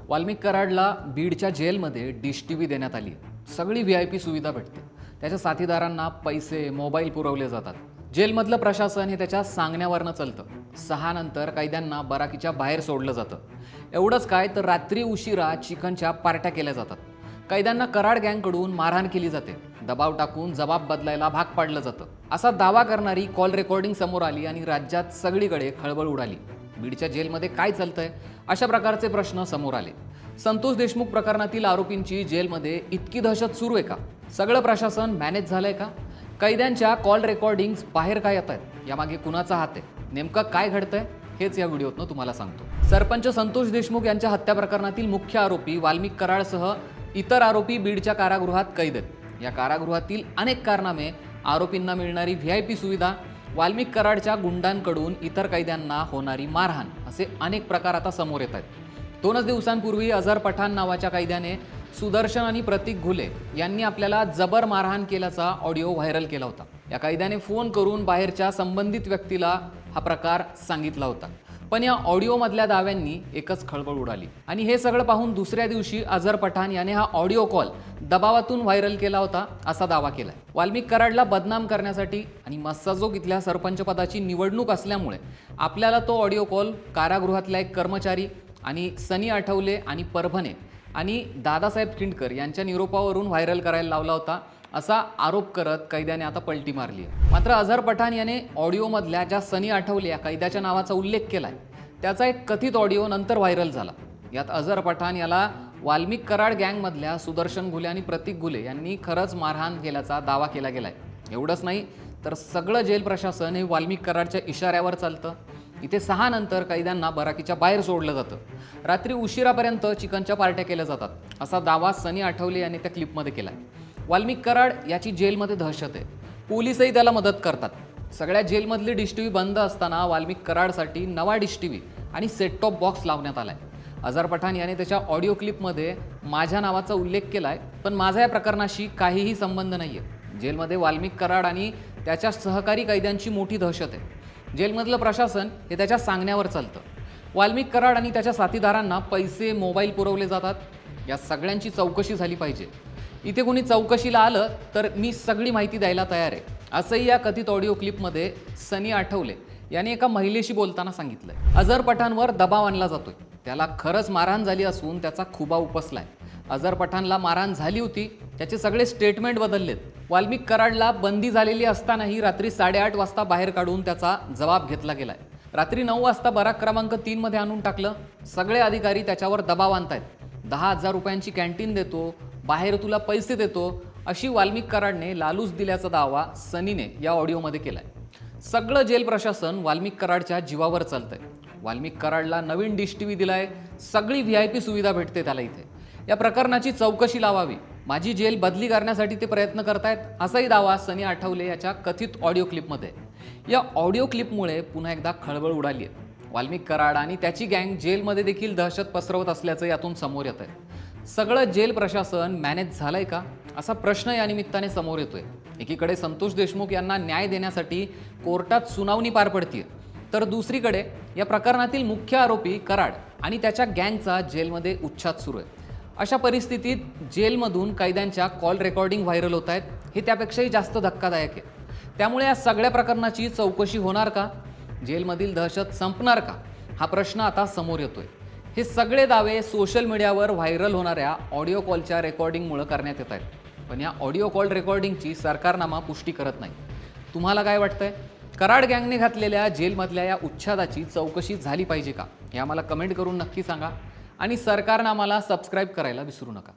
वाल्मिक कराडला बीडच्या जेलमध्ये dish TV देण्यात आली आहे। सगळी व्हीआयपी सुविधा भेटते। त्याच्या साथीदारांना पैसे, मोबाईल पुरवले जातात। जेलमधलं प्रशासन हे त्याच्या सांगण्यावरनं चालतं। 6 नंतर कैद्यांना बराकीच्या बाहेर सोडलं जातं। एवढंच काय तर रात्री उशिरा चिकनच्या पार्ट्या केल्या जातात। कैद्यांना कराड गँगकडून मारहाण केली जाते। दबाव टाकून जबाब बदलायला भाग पाडलं जातं। असा दावा करणारी कॉल रेकॉर्डिंग समोर आली आणि राज्यात सगळीकडे खळबळ उडाली। बीडच्या जेलमध्ये काय चालतंय अशा प्रकारचे प्रश्न समोर आले। संतोष देशमुख प्रकरणातील आरोपींची जेलमध्ये इतकी दहशत सुरू आहे का? सगळं प्रशासन मॅनेज झालंय का? कैद्यांच्या कॉल रेकॉर्डिंग्स बाहेर काय येत आहेत? यामागे कुणाचा हात आहे? नेमकं काय घडतंय हेच या व्हिडिओतनं तुम्हाला सांगतो। सरपंच संतोष देशमुख यांच्या हत्या प्रकरणातील मुख्य आरोपी वाल्मिक कराडसह इतर आरोपी बीडच्या कारागृहात कैद आहेत। या कारागृहातील अनेक कारनामे, आरोपींना मिळणारी व्हीआयपी सुविधा, वाल्मिक कराडच्या गुंडांकडून इतर कैद्यांना होणारी मारहाण असे अनेक प्रकार आता समोर येत आहेत। 2 दिवसांपूर्वी अझर पठाण नावाच्या कैद्याने सुदर्शन आणि प्रतीक घुले यांनी आपल्याला जबर मारहाण केल्याचा ऑडिओ व्हायरल केला होता। या कैद्याने फोन करून बाहेरच्या संबंधित व्यक्तीला हा प्रकार सांगितला होता। पण या ऑडिओमधल्या दाव्यांनी एकच खळबळ उडाली आणि हे सगळं पाहून दुसऱ्या दिवशी अझर पठाण याने हा ऑडिओ कॉल दबावातून व्हायरल केला होता असा दावा केलाय। वाल्मिक कराडला बदनाम करण्यासाठी आणि मस्साजोग इथल्या सरपंच पदाची निवडणूक असल्यामुळे आपल्याला तो ऑडिओ कॉल कारागृहातला एक कर्मचारी आणि सनी आठवले आणि परभणे आणि दादासाहेब खिंडकर यांच्या निरोपावरून व्हायरल करायला लावला होता असा आरोप करत कैद्याने आता पलटी मारली आहे। मात्र अझर पठाण याने ऑडिओमधल्या ज्या सनी आठवले या कैद्याच्या नावाचा उल्लेख केलाय त्याचा एक कथित ऑडिओ नंतर व्हायरल झाला। यात अझर पठाण याला वाल्मिक कराड गँगमधल्या सुदर्शन घुले आणि प्रतीक घुले यांनी खरंच मारहाण केल्याचा दावा केला गेलाय। एवढंच नाही तर सगळं जेल प्रशासन हे वाल्मिक कराडच्या इशाऱ्यावर चालतं। इथे 6 नंतर कैद्यांना बराकीच्या बाहेर सोडलं जातं। रात्री उशिरापर्यंत चिकनच्या पार्ट्या केल्या जातात असा दावा सनी आठवले यांनी त्या क्लिपमध्ये केलाय। वाल्मिक कराड याची जेलमध्ये दहशत आहे। पोलिसही त्याला मदत करतात। सगळ्या जेलमधली डिश टीव्ही बंद असताना वाल्मिक कराडसाठी नवा डिश टीव्ही आणि सेट टॉप बॉक्स लावण्यात आलाय। अझर पठाण याने त्याच्या ऑडिओ क्लिपमध्ये माझ्या नावाचा उल्लेख केलाय, पण माझा या प्रकरणाशी काहीही संबंध नाहीये। जेलमध्ये वाल्मिक कराड आणि त्याच्या सहकारी कैद्यांची मोठी दहशत आहे। जेलमधलं प्रशासन हे त्याच्या सांगण्यावर चालतं। वाल्मिक कराड आणि त्याच्या साथीदारांना पैसे, मोबाईल पुरवले जातात। या सगळ्यांची चौकशी झाली पाहिजे। इथे कोणी चौकशीला आलं तर मी सगळी माहिती द्यायला तयार आहे असंही या कथित ऑडिओ क्लिपमध्ये सनी आठवले यांनी एका महिलेशी बोलताना सांगितलंय। अझर पठाणवर दबाव आणला जातोय। त्याला खरंच मारहाण झाली असून त्याचा खुबा उपसलाय। अझर पठाणला मारहाण झाली होती, त्याचे सगळे स्टेटमेंट बदललेत। वाल्मिक कराडला बंदी झालेली असतानाही रात्री 8:30 वाजता बाहेर काढून त्याचा जबाब घेतला गेलाय। रात्री 9 वाजता बराक क्रमांक 3 मध्ये आणून टाकलं। सगळे अधिकारी त्याच्यावर दबाव आणतायत। 10,000 रुपयांची कॅन्टीन देतो, बाहेर तुला पैसे देतो अशी वाल्मिक कराडने लालूच दिल्याचा दावा सनीने या ऑडिओमध्ये केलाय। सगळं जेल प्रशासन वाल्मिक कराडच्या जीवावर चालतंय। वाल्मिक कराडला नवीन डिश टीव्ही दिलाय, सगळी व्हीआयपी सुविधा भेटते त्याला इथे। या प्रकरणाची चौकशी लावावी, माझी जेल बदली करण्यासाठी ते प्रयत्न करतायत असाही दावा सनी आठवले याच्या कथित ऑडिओ क्लिपमध्ये। या ऑडिओ क्लिपमुळे पुन्हा एकदा खळबळ उडाली आहे। वाल्मिक कराड आणि त्याची गँग जेलमध्ये देखील दहशत पसरवत असल्याचं यातून समोर येत आहे। सगळं जेल प्रशासन मॅनेज झालंय का असा प्रश्न या निमित्ताने समोर येतोय। एकीकडे संतोष देशमुख यांना न्याय देण्यासाठी कोर्टात सुनावणी पार पडतीये, तर दुसरीकडे या प्रकरणातील मुख्य आरोपी कराड आणि त्याच्या गँगचा जेलमध्ये उच्छाद सुरू आहे। अशा परिस्थितीत जेलमधून कैद्यांच्या कॉल रेकॉर्डिंग व्हायरल होत आहेत, हे त्यापेक्षाही जास्त धक्कादायक आहे। त्यामुळे या सगळ्या प्रकरणाची चौकशी होणार का? जेलमधील दहशत संपणार का? हा प्रश्न आता समोर येतोय। हे सगळे दावे सोशल मीडियावर व्हायरल होणाऱ्या ऑडिओ कॉलच्या रेकॉर्डिंगमुळे करण्यात येत आहेत, पण या ऑडिओ कॉल रेकॉर्डिंगची सरकारनामा पुष्टी करत नाही। तुम्हाला काय वाटतंय? कराड गँगने घातलेल्या जेलमधल्या या उच्छादाची चौकशी झाली पाहिजे का? हे आम्हाला कमेंट करून नक्की सांगा आणि सरकारनामाला सबस्क्राईब करायला विसरू नका।